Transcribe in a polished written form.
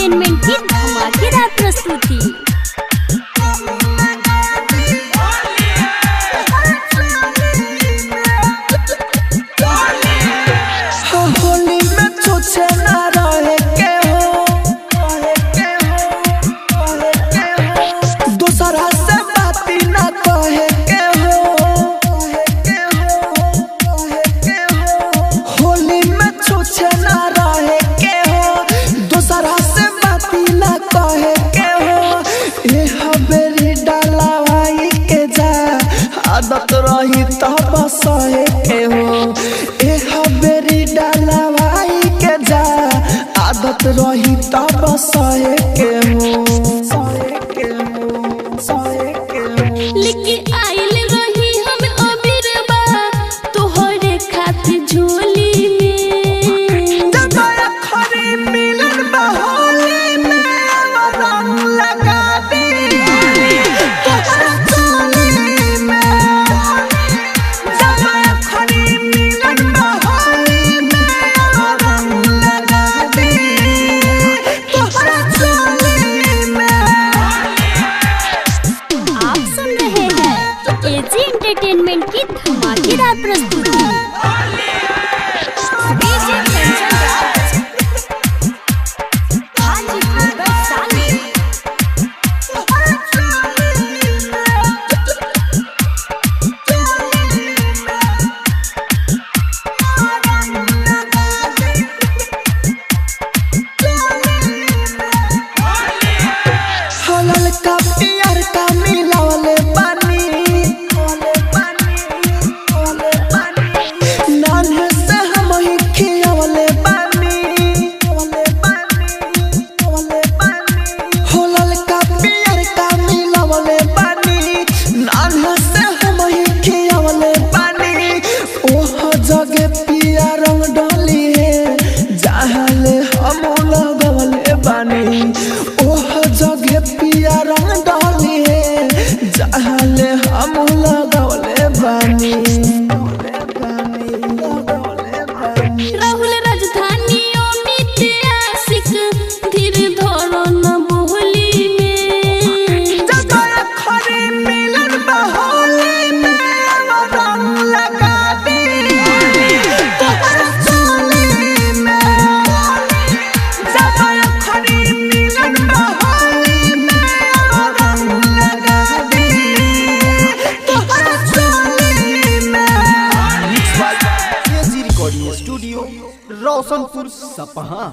Entertainment की धमाकेदार प्रस्तुति। होली में छूछे ना रहे के हो, दूसरा से बाती ना कहे के हो। होली में छूछे ना रहे के हो, दूसरा से बाती ना कहे के हो। ये हबेरी डाला भाई के जा, आदत रही तब सहे के हो। ए हबेरी डाला भाई के जा, आदत रही तब सहे के हो। लेके आइल रही हम अबीरबा तोहरे खातिर झोली में। जब खरी मिलन बहोली में रंग लगा दी तोहरा चोली में। जब खरी मिलन बहोली में रंग लगा दी तोहरा चोली में। आप सुन रहे हैं एजी एंटरटेनमेंट की धमाकेदार प्रस्तुति। डीजे कंचन राज, हाजीपुर वैशाली। हलल का पियर का मिलावले पानी, नान्हे से हम ही खियावले पानी। हलल का पियर का मिलावले पानी, नान्हे से हम ही खियावले पानी। ओह जगे पिया रंग डाली है, जहाँ ले हम लगवले बानी। ओह जगे पिया रंग डाली है, जहाँ ले हम लगवले बानी। राहुल राजधानी अमित आशिक धीर धरो न बोली में। जब खरी मिलन बहोली में रंग लगा दी तोहरा चोली में। जब खरी मिलन बहोली में रंग लगा दी तोहरा चोली में। रिकॉर्डिंग स्टूडियो रोशनपुर सपहा।